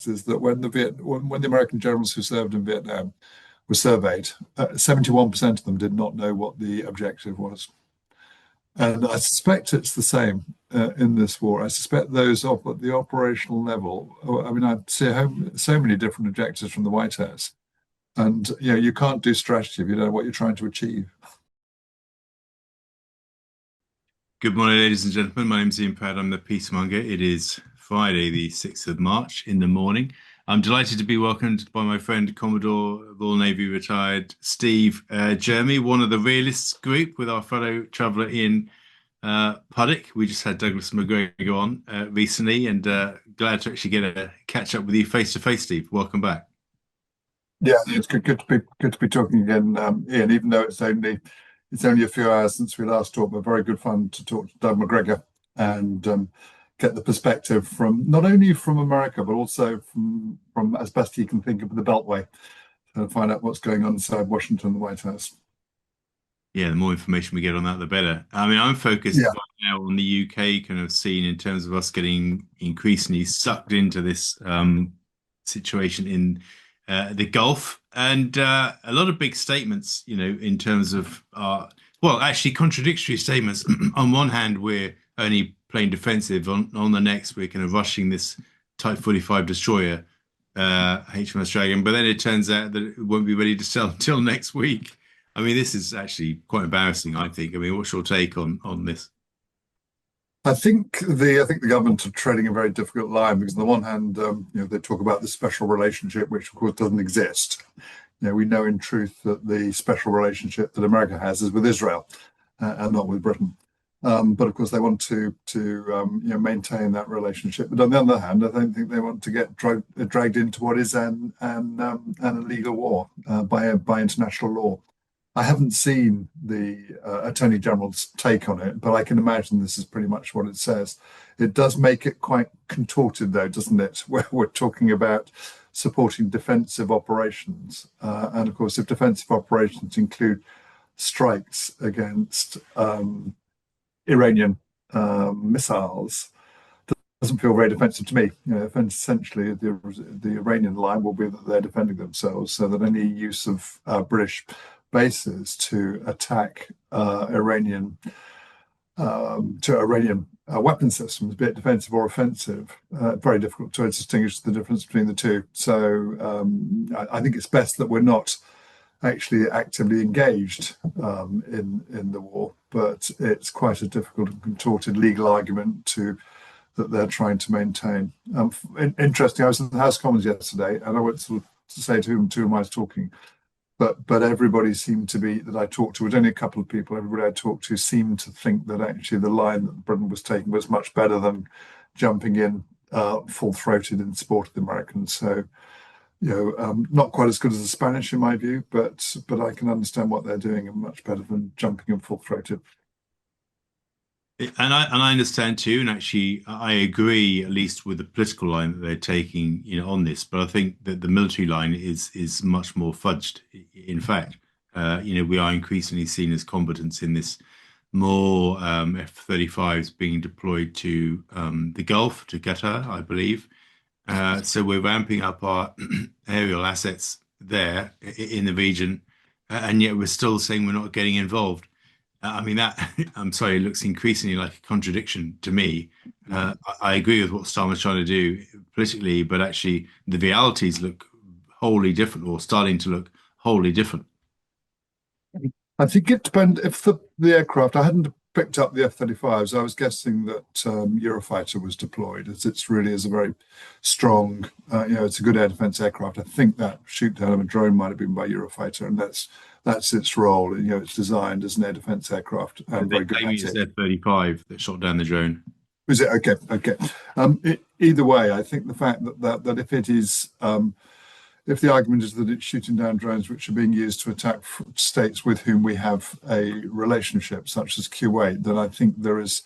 is that when the American generals who served in Vietnam were surveyed, 71% of them did not know what the objective was. And I suspect it's the same in this war. I suspect those at the operational level, I mean, I see so many different objectives from the White House. And you can't do strategy if you don't know what you're trying to achieve. Good morning, ladies and gentlemen. My name is Ian Pratt. I'm the Peacemonger. It is Friday, the 6th of March in the morning. I'm delighted to be welcomed by my friend, Commodore, Royal Navy retired Steve Jermy, one of the realists group with our fellow traveller Ian Puddick. We just had Douglas McGregor on recently, and glad to actually get a catch up with you face to face, Steve. Welcome back. Yeah, it's good to be talking again, Ian. Even though it's only a few hours since we last talked, but very good fun to talk to Doug McGregor and get the perspective from not only from America but also from as best he can think of the Beltway to find out what's going on inside Washington and the White House. Yeah, the more information we get on that, the better. I mean, I'm focused right now on the UK kind of scene in terms of us getting increasingly sucked into this situation in the Gulf, and a lot of big statements, in terms of actually contradictory statements. On one hand, we're only playing defensive. On the next, we're kind of rushing this Type 45 destroyer, HMS Dragon, but then it turns out that it won't be ready to sell until next week. I mean, this is actually quite embarrassing, I think. I mean, what's your take on this? I think the government are treading a very difficult line because on the one hand, they talk about the special relationship, which of course doesn't exist. We know in truth that the special relationship that America has is with Israel and not with Britain. But of course, they want to maintain that relationship. But on the other hand, I don't think they want to get dragged into what is an illegal war by international law. I haven't seen the Attorney General's take on it, but I can imagine this is pretty much what it says. It does make it quite contorted, though, doesn't it? Where we're talking about supporting defensive operations. And of course, if defensive operations include strikes against Iranian missiles, that doesn't feel very defensive to me. Essentially, the Iranian line will be that they're defending themselves, so that any use of British bases to attack Iranian weapon systems, be it defensive or offensive, very difficult to distinguish the difference between the two. So I think it's best that we're not actually actively engaged in the war, but it's quite a difficult and contorted legal argument that they're trying to maintain. Interesting, I was in the House of Commons yesterday, and I went to say to whom I was talking. But everybody seemed to be, that I talked to, it was only a couple of people, everybody I talked to seemed to think that actually the line that Britain was taking was much better than jumping in full-throated in support of the Americans. So, not quite as good as the Spanish in my view, but I can understand what they're doing and much better than jumping in full-throated. And I understand too, and actually I agree at least with the political line that they're taking, on this. But I think that the military line is much more fudged. In fact, we are increasingly seen as combatants in this more F-35s being deployed to the Gulf, to Qatar, I believe. So we're ramping up our aerial assets there in the region, and yet we're still saying we're not getting involved. I mean, I'm sorry, it looks increasingly like a contradiction to me. I agree with what Starmer's trying to do politically, but actually the realities look wholly different, or starting to look wholly different. I think it depends if the aircraft, I hadn't picked up the F-35s. I was guessing that Eurofighter was deployed, as it's really is a very strong, it's a good air defense aircraft. I think that shoot down of a drone might have been by Eurofighter, and that's its role. It's designed as an air defense aircraft. Very good at it. F-35 that shot down the drone. Is it? Okay. Either way, I think the fact that if it is, if the argument is that it's shooting down drones which are being used to attack states with whom we have a relationship, such as Kuwait, then I think there is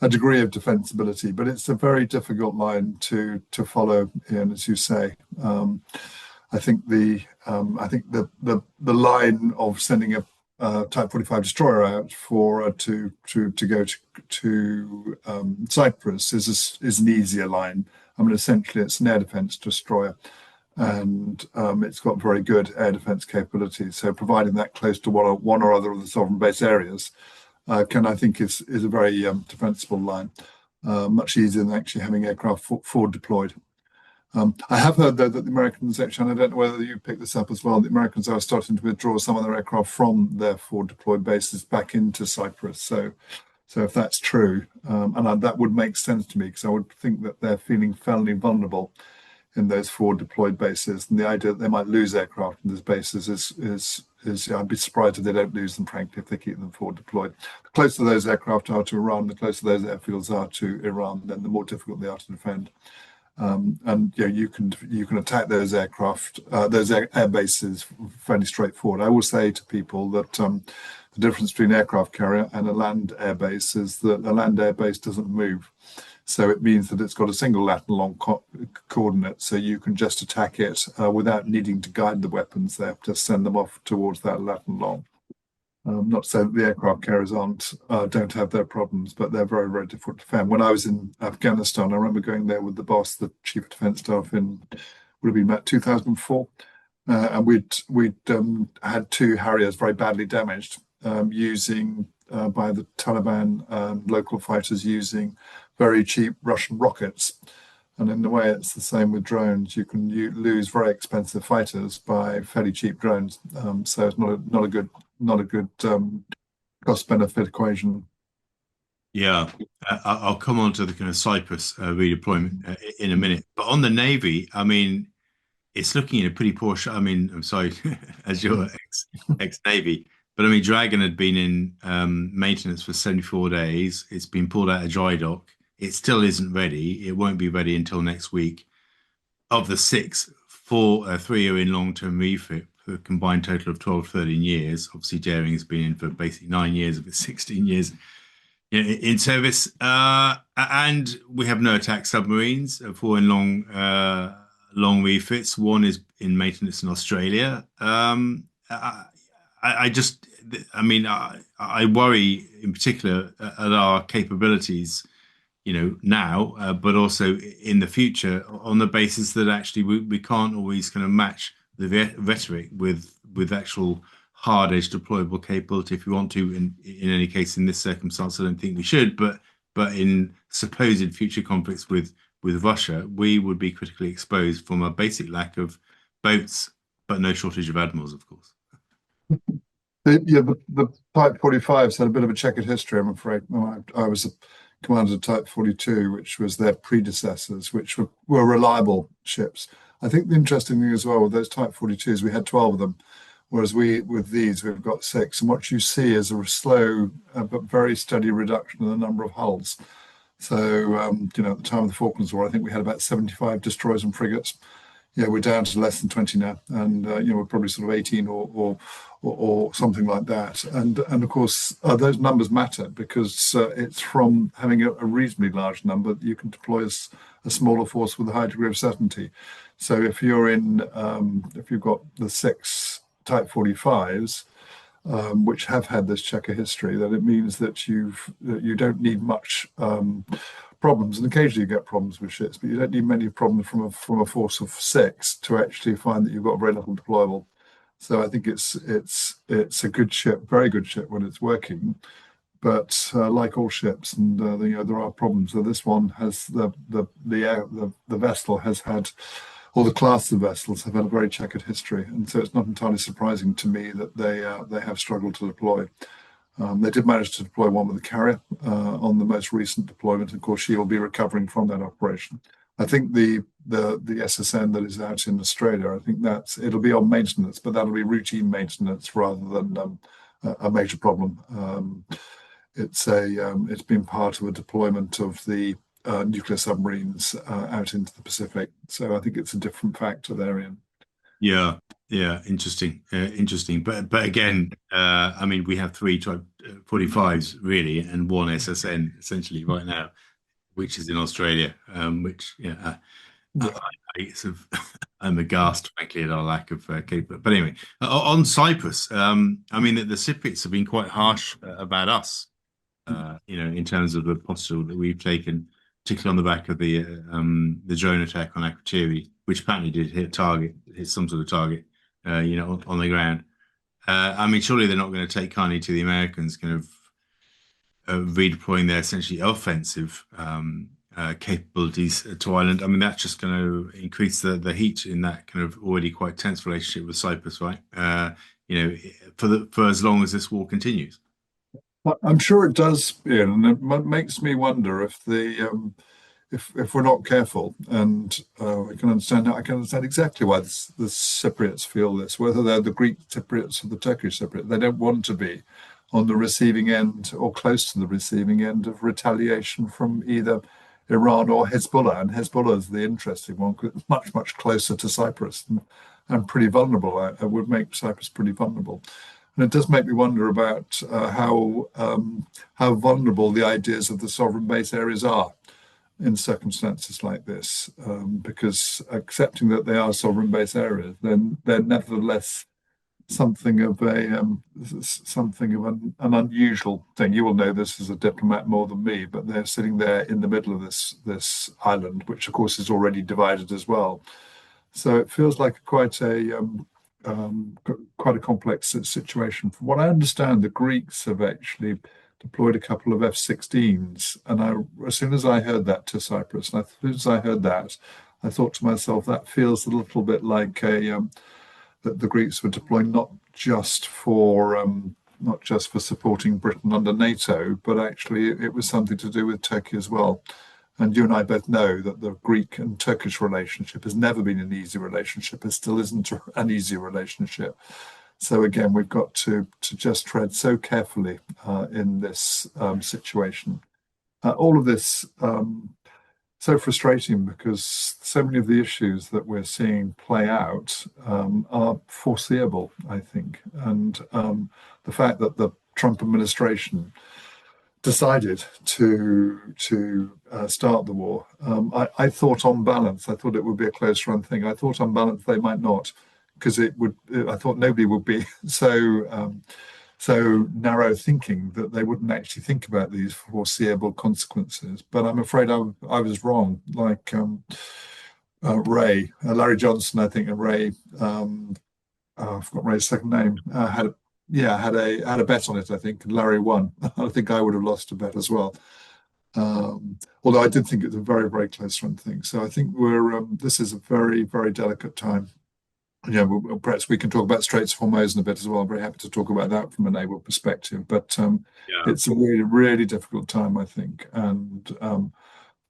a degree of defensibility. But it's a very difficult line to follow, Ian, as you say. I think the line of sending a Type 45 destroyer out to go to Cyprus is an easier line. I mean, essentially, it's an air defence destroyer, and it's got very good air defence capabilities. So, providing that close to one or other of the sovereign base areas I think is a very defensible line, much easier than actually having aircraft forward deployed. I have heard, though, that the Americans actually, and I don't know whether you picked this up as well, the Americans are starting to withdraw some of their aircraft from their forward deployed bases back into Cyprus. So if that's true, that would make sense to me, because I would think that they're feeling fairly vulnerable in those forward deployed bases, and the idea that they might lose aircraft in those bases is I'd be surprised if they don't lose them, frankly, if they keep them forward deployed. The closer those aircraft are to Iran, the closer those airfields are to Iran, then the more difficult they are to defend. And you can attack those aircraft, those air bases fairly straightforward. I will say to people that the difference between an aircraft carrier and a land air base is that a land air base doesn't move. So it means that it's got a single lat and long coordinate, so you can just attack it without needing to guide the weapons there, just send them off towards that lat and long. Not to say that the aircraft carriers don't have their problems, but they're very, very difficult to defend. When I was in Afghanistan, I remember going there with the boss, the chief of defence staff, would have been about 2004, and we'd had two Harriers very badly damaged using by the Taliban local fighters using very cheap Russian rockets. And in a way, it's the same with drones. You lose very expensive fighters by fairly cheap drones. So it's not a good cost benefit equation. Yeah, I'll come on to the kind of Cyprus redeployment in a minute. But on the Navy, I mean, it's looking in a pretty poor I mean, I'm sorry, as your ex-Navy, but I mean, Dragon had been in maintenance for 74 days. It's been pulled out of dry dock. It still isn't ready. It won't be ready until next week. Of the six, three are in long-term refit for a combined total of 12, 13 years. Obviously, Jeremy has been in for basically 9 years of its 16 years in service. And we have no attack submarines, four in long refits. One is in maintenance in Australia. I mean, I worry in particular at our capabilities, now, but also in the future, on the basis that actually we can't always kind of match the rhetoric with actual hard-edged deployable capability if we want to. In any case, in this circumstance, I don't think we should. But in supposed future conflicts with Russia, we would be critically exposed from a basic lack of boats, but no shortage of admirals, of course. The Type 45s had a bit of a checkered history, I'm afraid. I was a commander of Type 42, which was their predecessors, which were reliable ships. I think the interesting thing as well with those Type 42s, we had 12 of them, whereas with these, we've got 6. And what you see is a slow but very steady reduction in the number of hulls. So, at the time of the Falklands War, I think we had about 75 destroyers and frigates. Yeah, we're down to less than 20 now, and we're probably sort of 18 or something like that. And of course, those numbers matter because it's from having a reasonably large number that you can deploy a smaller force with a high degree of certainty. So if you've got the 6 Type 45s, which have had this checker history, then it means that you don't need much problems, and occasionally you get problems with ships, but you don't need many problems from a force of 6 to actually find that you've got very little deployable. So I think it's a good ship, very good ship when it's working, but like all ships, and there are problems. So this one has the vessel has had, or the class of vessels have had a very checkered history, and so it's not entirely surprising to me that they have struggled to deploy. They did manage to deploy one with a carrier on the most recent deployment. Of course, she will be recovering from that operation. I think the SSN that is out in Australia, I think it'll be on maintenance, but that'll be routine maintenance rather than a major problem. It's been part of a deployment of the nuclear submarines out into the Pacific. So I think it's a different factor there, Ian. Yeah, interesting. But again, I mean, we have 3 Type 45s really, and 1 SSN essentially right now, which is in Australia. I'm aghast, frankly, at our lack of capability. But anyway, on Cyprus, I mean, the Cypriots have been quite harsh about us, in terms of the posture that we've taken particularly on the back of the drone attack on Akrotiri, which apparently did hit some sort of target, on the ground. I mean, surely they're not going to take kindly to the Americans kind of redeploying their essentially offensive capabilities to Ireland. I mean, that's just going to increase the heat in that kind of already quite tense relationship with Cyprus, right? For as long as this war continues. I'm sure it does, Ian, and it makes me wonder if if we're not careful, and I can understand exactly why the Cypriots feel this, whether they're the Greek Cypriots or the Turkish Cypriots. They don't want to be on the receiving end or close to the receiving end of retaliation from either Iran or Hezbollah. And Hezbollah is the interesting one, 'cause it's much, much closer to Cyprus and pretty vulnerable. I would make Cyprus pretty vulnerable. And it does make me wonder about how vulnerable the ideas of the sovereign base areas are in circumstances like this, because accepting that they are sovereign base areas, then they're nevertheless something of an unusual thing. You will know this as a diplomat more than me, but they're sitting there in the middle of this island, which of course is already divided as well. So it feels like quite a complex situation. From what I understand, the Greeks have actually deployed a couple of F-16s, and as soon as I heard that to Cyprus, and as soon as I heard that, I thought to myself, that feels a little bit like that the Greeks were deploying not just for supporting Britain under NATO, but actually it was something to do with Turkey as well. And you and I both know that the Greek and Turkish relationship has never been an easy relationship. It still isn't an easy relationship. So again, we've got to just tread so carefully in this situation. All of this so frustrating because so many of the issues that we're seeing play out are foreseeable, I think. And the fact that the Trump administration decided to start the war. I thought on balance, I thought it would be a close run thing. I thought on balance they might not, because it would. I thought nobody would be so narrow thinking that they wouldn't actually think about these foreseeable consequences. But I'm afraid I was wrong. Like Larry Johnson, I think, and Ray. I forgot Ray's second name. Had a bet on it, I think, and Larry won. I think I would have lost a bet as well. Although I did think it's a very, very close run thing. So I think this is a very, very delicate time. Yeah, perhaps we can talk about Straits of Hormuz in a bit as well. I'm very happy to talk about that from a naval perspective. But it's a really, really difficult time, I think, and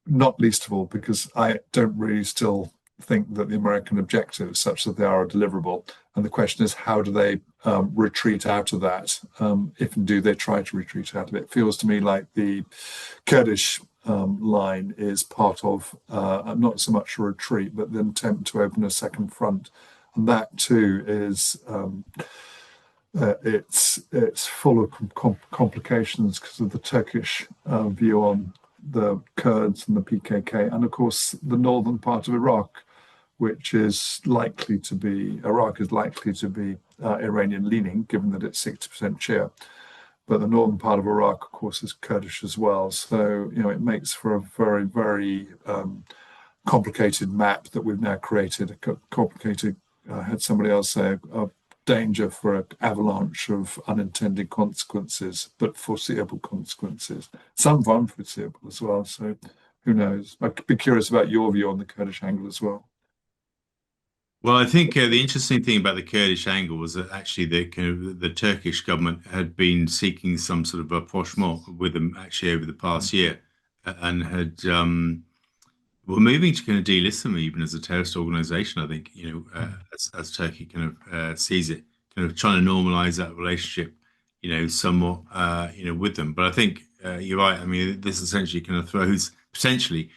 not least of all because I don't really still think that the American objectives, such that they are deliverable, and the question is how do they retreat out of that, if indeed they try to retreat out of it. It feels to me like the Kurdish line is part of not so much a retreat, but the attempt to open a second front, and that too is it's full of complications because of the Turkish view on the Kurds and the PKK, and of course the northern part of Iraq, which is likely to be Iranian leaning, given that it's 60% Shia. But the northern part of Iraq, of course, is Kurdish as well. So, it makes for a very, very complicated map that we've now created. I had somebody else say, a danger for an avalanche of unintended consequences, but foreseeable consequences. Some unforeseeable as well. So, who knows? I'd be curious about your view on the Kurdish angle as well. Well, I think the interesting thing about the Kurdish angle was that actually the Turkish government had been seeking some sort of rapprochement with them actually over the past year, and had were moving to kind of delist them even as a terrorist organization. I think as Turkey kind of sees it, kind of trying to normalize that relationship, somewhat, with them. But I think you're right. I mean, this essentially kind of potentially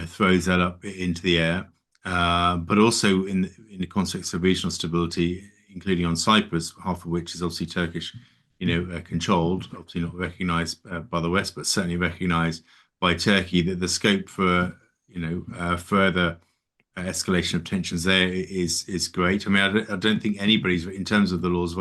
throws that up into the air. But also in the context of regional stability, including on Cyprus, half of which is obviously Turkish, controlled, obviously not recognised by the West, but certainly recognised by Turkey. That the scope for further escalation of tensions there is great. I don't think anybody's, in terms of the laws of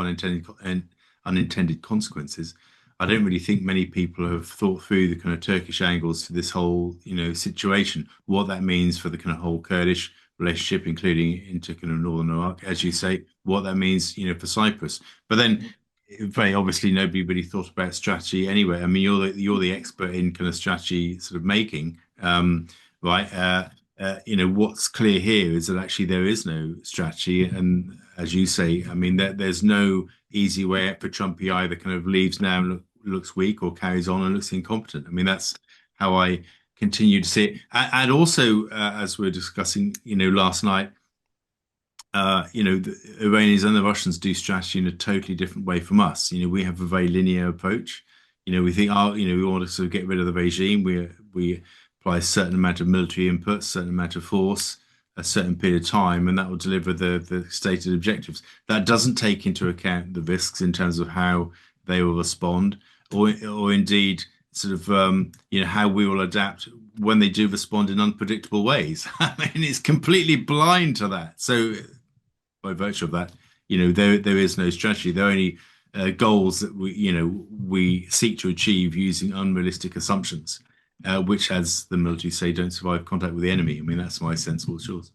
unintended consequences, I don't really think many people have thought through the kind of Turkish angles to this whole, situation, what that means for the kind of whole Kurdish relationship, including into kind of northern Iraq, as you say, what that means, for Cyprus. But then, very obviously, nobody really thought about strategy anyway. I mean, you're the expert in kind of strategy sort of making, right? What's clear here is that actually there is no strategy, and as you say, I mean, there's no easy way out for Trump. He either kind of leaves now and looks weak, or carries on and looks incompetent. I mean, that's how I continue to see it. And also, as we are discussing, last night, the Iranians and the Russians do strategy in a totally different way from us. We have a very linear approach. We think, we want to sort of get rid of the regime. We apply a certain amount of military input, a certain amount of force, a certain period of time, and that will deliver the stated objectives. That doesn't take into account the risks in terms of how they will respond, or indeed sort of how we will adapt when they do respond in unpredictable ways. I mean, it's completely blind to that. So by virtue of that, there is no strategy. There are only goals that we seek to achieve using unrealistic assumptions, which, as the military say, don't survive contact with the enemy. I mean, that's my sensible choice.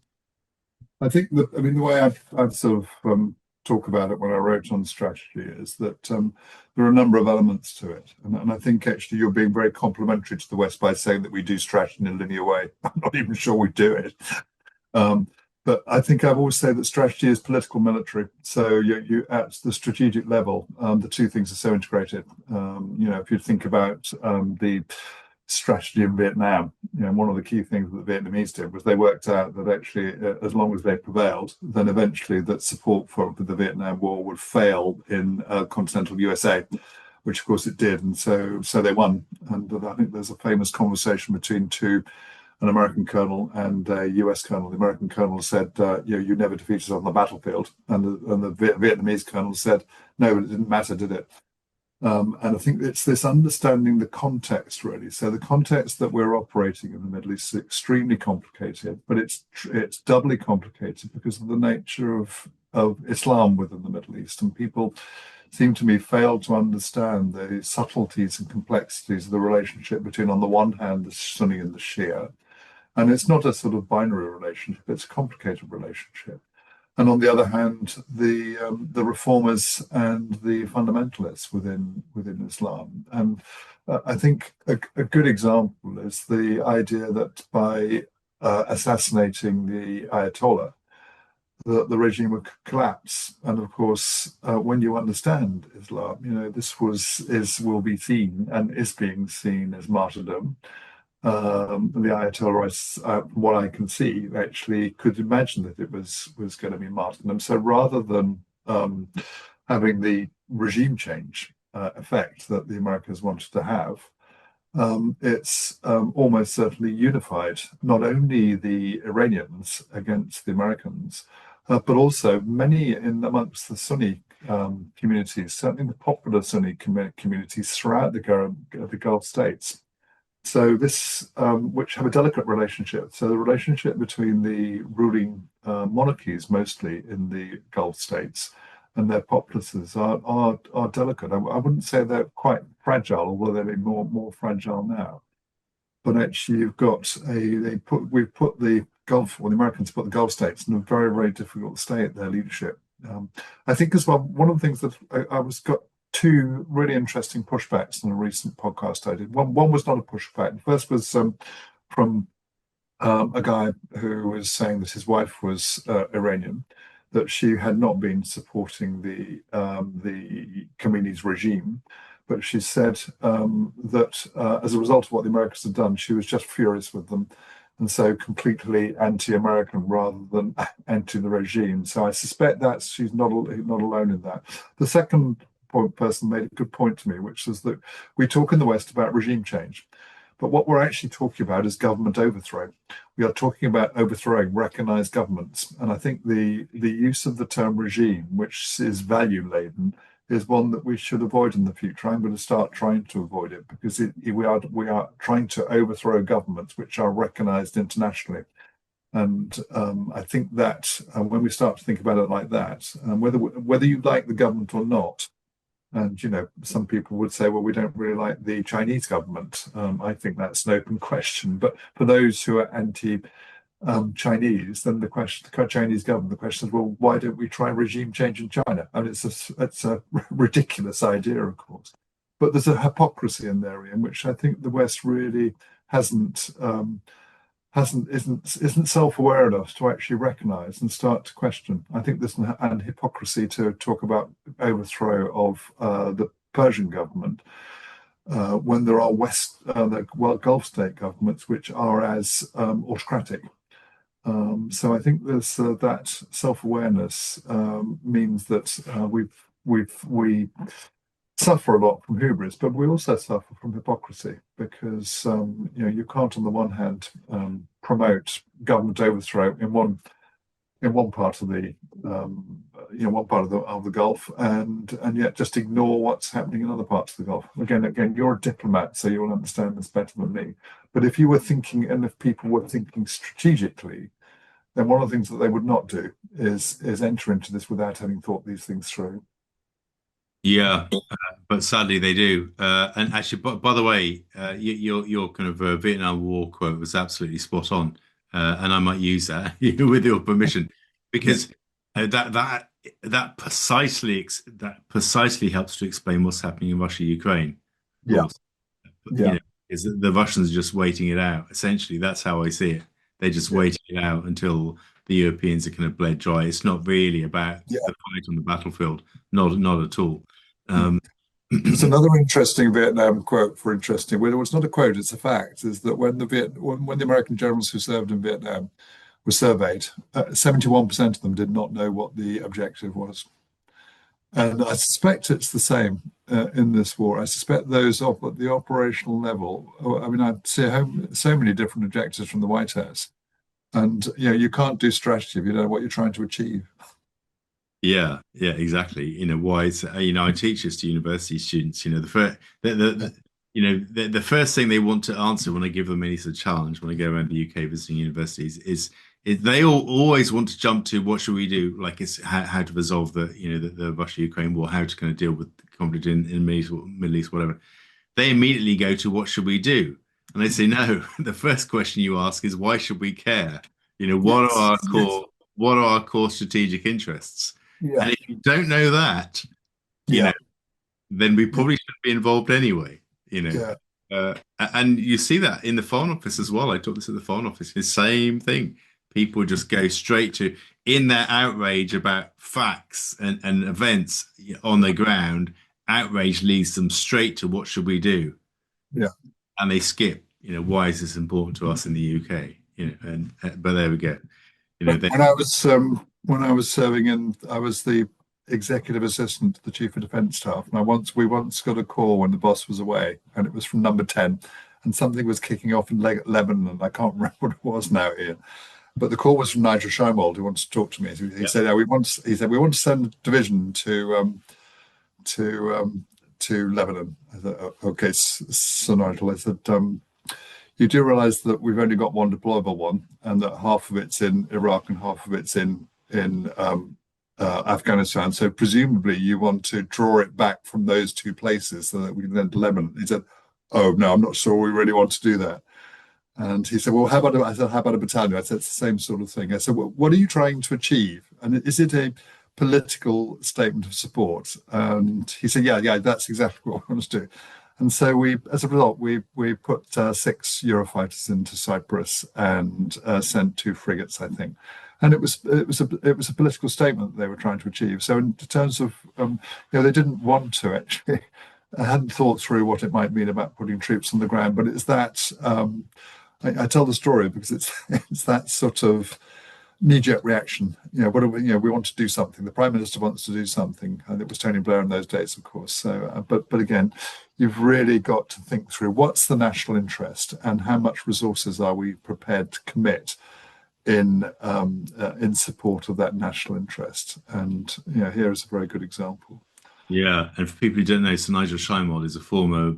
I think that, I mean, the way I've sort of talk about it when I wrote on strategy is that there are a number of elements to it. And I think actually you're being very complimentary to the West by saying that we do strategy in a linear way. I'm not even sure we do it. But I think I've always said that strategy is political military. So you at the strategic level, the two things are so integrated. If you think about the strategy in Vietnam, one of the key things that the Vietnamese did was they worked out that actually, as long as they prevailed, then eventually that support for the Vietnam War would fail in continental USA, which of course it did, and so they won. And I think there's a famous conversation between an American colonel and a US colonel. The American colonel said, you never defeated us on the battlefield. And the Vietnamese colonel said, no, but it didn't matter, did it? And I think it's this understanding the context, really. So the context that we're operating in the Middle East is extremely complicated, but it's doubly complicated because of the nature of Islam within the Middle East. And people seem to me fail to understand the subtleties and complexities of the relationship between, on the one hand, the Sunni and the Shia. And it's not a sort of binary relationship, it's a complicated relationship. And on the other hand, the reformers and the fundamentalists within Islam. And I think a good example is the idea that by assassinating the Ayatollah, the regime would collapse. And of course, when you understand Islam, this will be seen and is being seen as martyrdom. The Ayatollah, from what I can see, actually could imagine that it was going to be martyrdom. So rather than having the regime change effect that the Americans wanted to have, it's almost certainly unified not only the Iranians against the Americans, but also many amongst the Sunni communities, certainly the popular Sunni communities throughout the Gulf states. So this, which have a delicate relationship. So the relationship between the ruling monarchies, mostly in the Gulf states, and their populaces are delicate. I wouldn't say they're quite fragile, although they're more fragile now. But actually, you've got we've put the Gulf, or the Americans put the Gulf states in a very, very difficult state. Their leadership. I think as well. One of the things that I got two really interesting pushbacks in a recent podcast I did. One was not a pushback. The first was from a guy who was saying that his wife was Iranian, that she had not been supporting the Khomeini's regime, but she said that as a result of what the Americans had done, she was just furious with them, and so completely anti-American rather than anti the regime. So I suspect that she's not alone in that. The second person made a good point to me, which is that we talk in the West about regime change, but what we're actually talking about is government overthrow. We are talking about overthrowing recognized governments, and I think the use of the term regime, which is value laden, is one that we should avoid in the future. I'm going to start trying to avoid it because we are trying to overthrow governments which are recognized internationally. And I think that when we start to think about it like that, whether you like the government or not, And some people would say, well, we don't really like the Chinese government. I think that's an open question. But for those who are anti-Chinese, then the Chinese government, the question is, well, why don't we try regime change in China? And it's a ridiculous idea, of course. But there's a hypocrisy in there, in which I think the West really hasn't isn't self-aware enough to actually recognise and start to question. I think there's an hypocrisy to talk about overthrow of the Persian government when there are Gulf state governments which are as autocratic. So I think there's that self-awareness means that we suffer a lot from hubris, but we also suffer from hypocrisy because you can't, on the one hand, promote government overthrow in one part of the one part of the Gulf, and yet just ignore what's happening in other parts of the Gulf. Again, you're a diplomat, so you'll understand this better than me. But if you were thinking, and if people were thinking strategically, then one of the things that they would not do is enter into this without having thought these things through. Yeah, but sadly they do. And actually, by the way, your kind of Vietnam War quote was absolutely spot on, and I might use that with your permission, because that precisely helps to explain what's happening in Russia, Ukraine. Of Yeah, course, yeah, is that the Russians are just waiting it out. Essentially, that's how I see it. They're just yeah, waiting it out until the Europeans are kind of bled dry. It's not really about yeah. the fight on the battlefield, not at all. Um, There's another interesting Vietnam quote for interesting. Well, it's not a quote; it's a fact. Is that when the American generals who served in Vietnam were surveyed, 71% of them did not know what the objective was. And I suspect it's the same in this war. I suspect those at the operational level. I mean, I see so many different objectives from the White House, and you can't do strategy if you don't know what you're trying to achieve. Yeah, exactly. Why it's, I teach this to university students. The first thing they want to answer when I give them any sort of challenge when I go around the UK visiting universities is they always want to jump to what should we do? Like it's how to resolve the Russia-Ukraine war, how to kind of deal with the conflict in the Middle East, whatever. They immediately go to what should we do? And they say, no, the first question you ask is why should we care? What are Yes, our yes, core strategic interests? yeah, And if you don't know that, you yeah, know, then we probably shouldn't be involved anyway, you know. yeah, And you see that in the Foreign Office as well. I taught this at the Foreign Office. The same thing. People just go straight to, in their outrage about facts and events on the ground, outrage leads them straight to what should we do? yeah. And they skip, why is this important to us in the UK? But there we go. They, When I was serving in, I was the executive assistant to the chief of defence staff, and we once got a call when the boss was away, and it was from number 10, and something was kicking off in Lebanon, and I can't remember what it was now, Ian. But the call was from Nigel Scheimold, who wanted to talk to me. He yeah, said, we want to send a division to Lebanon. I thought, okay, Sir Nigel. I said, you do realise that we've only got one deployable one, and that half of it's in Iraq and half of it's in Afghanistan. So presumably you want to draw it back from those two places so that we can then to Lebanon. He said, "Oh no, I'm not sure we really want to do that." And he said, "Well, I said, how about a battalion?" I said, "It's the same sort of thing." I said, well, "What are you trying to achieve? And is it a political statement of support?" And he said, "Yeah, that's exactly what we want to do." And so as a result, we put 6 Eurofighters into Cyprus and sent 2 frigates, I think. And it was a political statement that they were trying to achieve. So in terms of they didn't want to actually. I hadn't thought through what it might mean about putting troops on the ground, but it's that I tell the story because it's that sort of knee-jerk reaction. What do we want to do something. The Prime Minister wants to do something, and it was Tony Blair in those days, of course. So, but again, you've really got to think through what's the national interest and how much resources are we prepared to commit in support of that national interest. And here is a very good example. yeah. And for people who don't know, Sir Nigel Scheimold is a former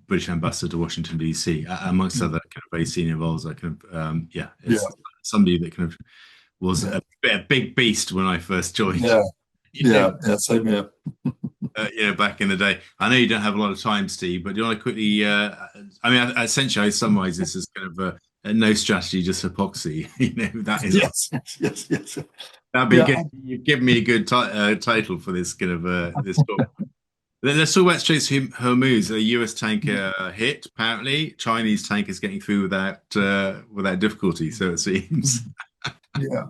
British ambassador to Washington DC, amongst other kind of very senior roles. I kind of Yeah, it's somebody that kind of was yeah, a big beast when I first joined. yeah, You know, yeah. Same here. back in the day. I know you don't have a lot of time, Steve, but do you want to quickly? I mean, essentially, I summarize this as kind of a no strategy, just hypocrisy. That is Yes, yes, yes. that'd be Yeah, good. You've given me a good title for this kind of this talk. Then let's talk about Straits of Hormuz. A U.S. tanker hit. Apparently, Chinese tankers getting through without difficulty. So it seems. yeah.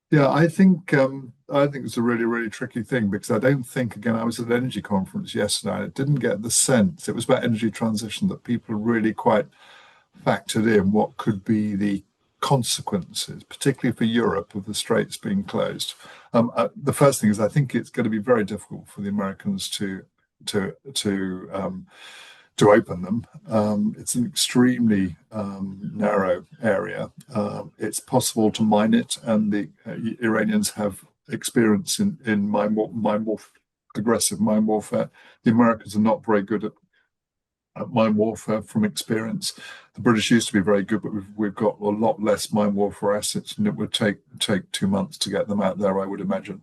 Yeah, I think it's a really, really tricky thing because I don't think, again, I was at an energy conference yesterday and I didn't get the sense it was about energy transition that people really quite factored in what could be the consequences, particularly for Europe, of the straits being closed. The first thing is I think it's going to be very difficult for the Americans to to um, to open them. It's an extremely narrow area. It's possible to mine it, and the Iranians have experience in aggressive mine warfare. The Americans are not very good at mine warfare from experience. The British used to be very good, but we've got a lot less mine warfare assets, and it would take 2 months to get them out there, I would imagine.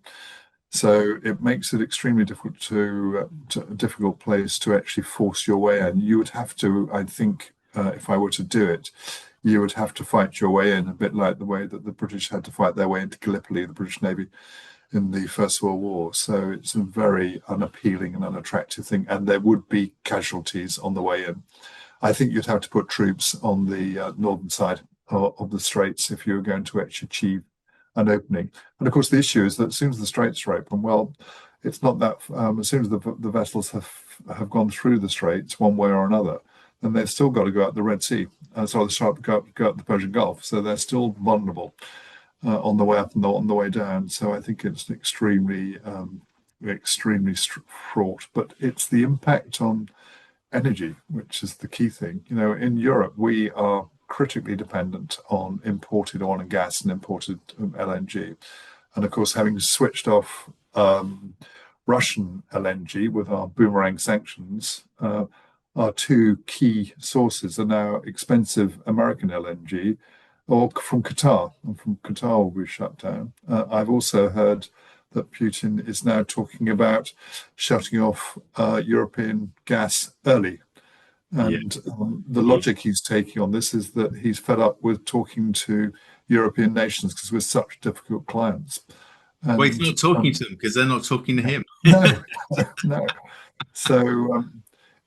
So it makes it extremely difficult to a difficult place to actually force your way in. You would have to, I think, if I were to do it, you would have to fight your way in, a bit like the way that the British had to fight their way into Gallipoli, the British Navy, in the First World War. So it's a very unappealing and unattractive thing, and there would be casualties on the way in. I think you'd have to put troops on the northern side of the Straits if you were going to actually achieve an opening. And of course, the issue is that as soon as the Straits are open, well, it's not that as soon as the vessels have gone through the Straits one way or another, then they've still got to go out the Red Sea. So they start to go out the Persian Gulf. So they're still vulnerable on the way up and on the way down. So I think it's extremely fraught. But it's the impact on energy, which is the key thing. In Europe, we are critically dependent on imported oil and gas and imported LNG. And of course, having switched off Russian LNG with our boomerang sanctions, our two key sources are now expensive American LNG or from Qatar, and from Qatar will be shut down. I've also heard that Putin is now talking about shutting off European gas early. Yeah. And the logic he's taking on this is that he's fed up with talking to European nations because we're such difficult clients. Well, he's And not talking to them because they're not talking to him. no, no. So,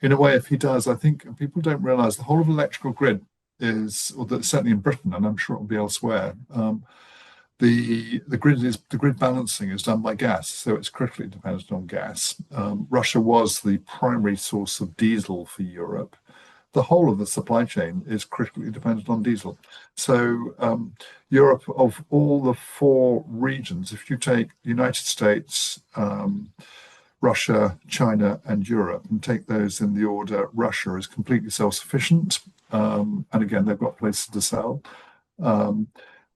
in a way, if he does, I think people don't realize the whole of the electrical grid is, or that certainly in Britain, and I'm sure it'll be elsewhere, the grid balancing is done by gas, so it's critically dependent on gas. Russia was the primary source of diesel for Europe. The whole of the supply chain is critically dependent on diesel. So Europe, of all the four regions, if you take the United States, Russia, China, and Europe, and take those in the order, Russia is completely self-sufficient, and again, they've got places to sell.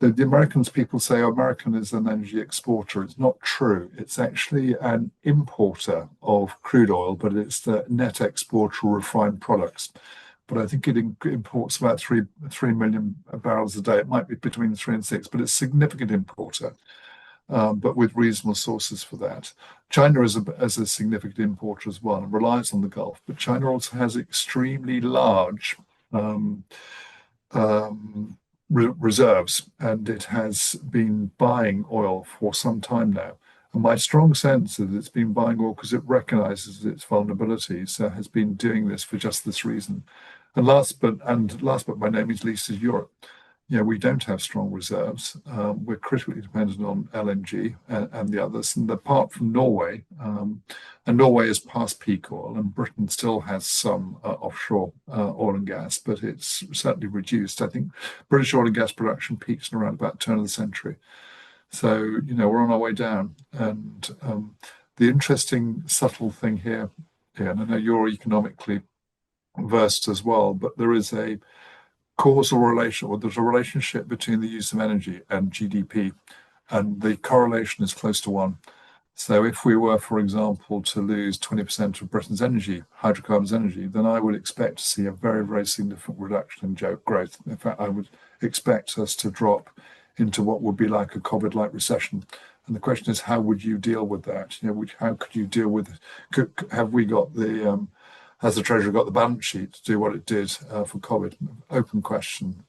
The Americans, people say, oh, American is an energy exporter. It's not true. It's actually an importer of crude oil, but it's the net exporter of refined products. But I think it imports about 3 million barrels a day. It might be between 3 and 6, but it's a significant importer, but with reasonable sources for that. China is a significant importer as well and relies on the Gulf, but China also has extremely large reserves, and it has been buying oil for some time now. And my strong sense is it's been buying oil because it recognizes its vulnerabilities, so has been doing this for just this reason. And last but by no means least is Europe. We don't have strong reserves. We're critically dependent on LNG and the others. And apart from Norway, and Norway is past peak oil, and Britain still has some offshore oil and gas, but it's certainly reduced. I think British oil and gas production peaks in around about turn of the century. So, we're on our way down. And the interesting, subtle thing here, and I know you're economically versed as well, but there is a causal relation, or there's a relationship between the use of energy and GDP, and the correlation is close to 1. So if we were, for example, to lose 20% of Britain's energy, hydrocarbons energy, then I would expect to see a very, very significant reduction in job growth. In fact, I would expect us to drop into what would be like a COVID-like recession. And the question is, how would you deal with that? How could you deal with? Have we got has the Treasury got the balance sheet to do what it did for COVID? Open question.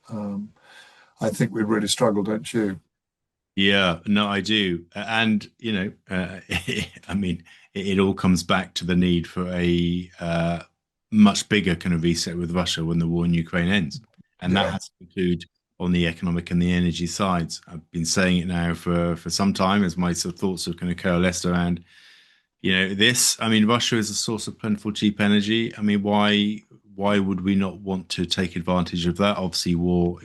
I think we'd really struggle, don't you? Yeah, no, I do. And, I mean, it all comes back to the need for a much bigger kind of reset with Russia when the war in Ukraine ends. And that Yeah, has to include on the economic and the energy sides. I've been saying it now for some time as my sort of thoughts have kind of coalesced around this. I mean, Russia is a source of plentiful, cheap energy. I mean, why would we not want to take advantage of that? Obviously, war,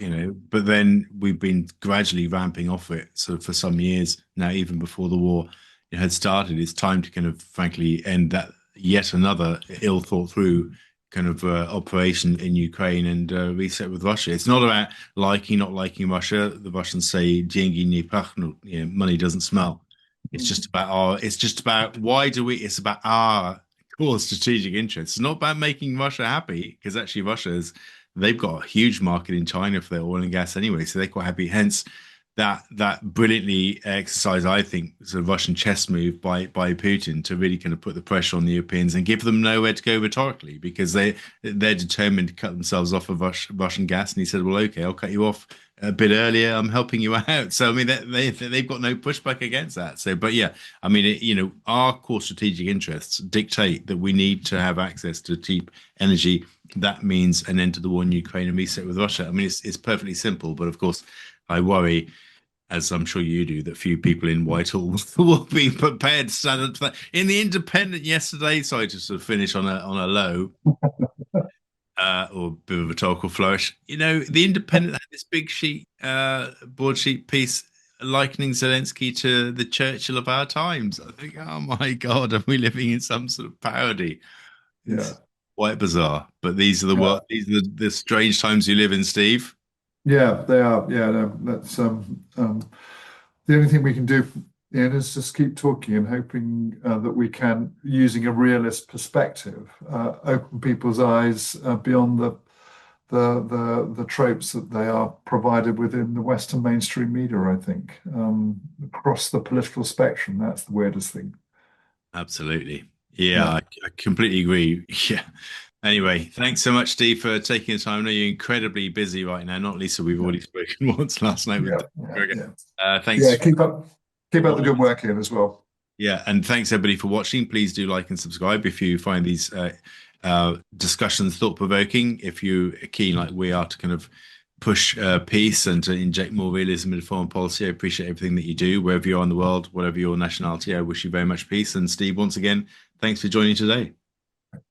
but then we've been gradually ramping off it. So for some years now, even before the war had started, it's time to kind of, frankly, end that yet another ill thought through kind of operation in Ukraine and reset with Russia. It's not about liking, not liking Russia. The Russians say "деньги не пахнут," money doesn't smell. It's just about why do we? It's about our core strategic interests. It's not about making Russia happy because actually they've got a huge market in China for their oil and gas anyway, so they're quite happy. Hence, that brilliantly exercise, I think, sort of Russian chess move by Putin to really kind of put the pressure on the Europeans and give them nowhere to go rhetorically because they're determined to cut themselves off of Russian gas. And he said, "Well, okay, I'll cut you off a bit earlier. I'm helping you out." So I mean, they've got no pushback against that. So, but yeah, I mean, our core strategic interests dictate that we need to have access to cheap energy. That means an end to the war in Ukraine and reset with Russia. I mean, it's perfectly simple, but of course, I worry, as I'm sure you do, that few people in Whitehall will be prepared to stand up to that. In the Independent yesterday, sorry to sort of finish on a low, or a bit of a rhetorical flourish. The Independent had this big broadsheet piece likening Zelensky to the Churchill of our times. I think, oh my God, are we living in some sort of parody? yeah, It's quite bizarre. But these are yeah, these are the strange times you live in, Steve. yeah. They are. Yeah, no, that's the only thing we can do, Ian, is just keep talking and hoping that we can, using a realist perspective, open people's eyes beyond the tropes that they are provided within the Western mainstream media. I think across the political spectrum, that's the weirdest thing. Absolutely. Yeah, Yeah, I completely agree. Yeah. Anyway, thanks so much, Steve, for taking the time. I know you're incredibly busy right now. Not least, we've yeah, already spoken once last night with yeah, yeah, Dragon. yeah. Yeah, Thanks. keep up the good work, Ian, as well. Yeah, and thanks everybody for watching. Please do like and subscribe if you find these discussions thought provoking. If you're keen, like we are, to kind of push peace and to inject more realism into foreign policy, I appreciate everything that you do, wherever you are in the world, whatever your nationality. I wish you very much peace. And Steve, once again, thanks for joining today.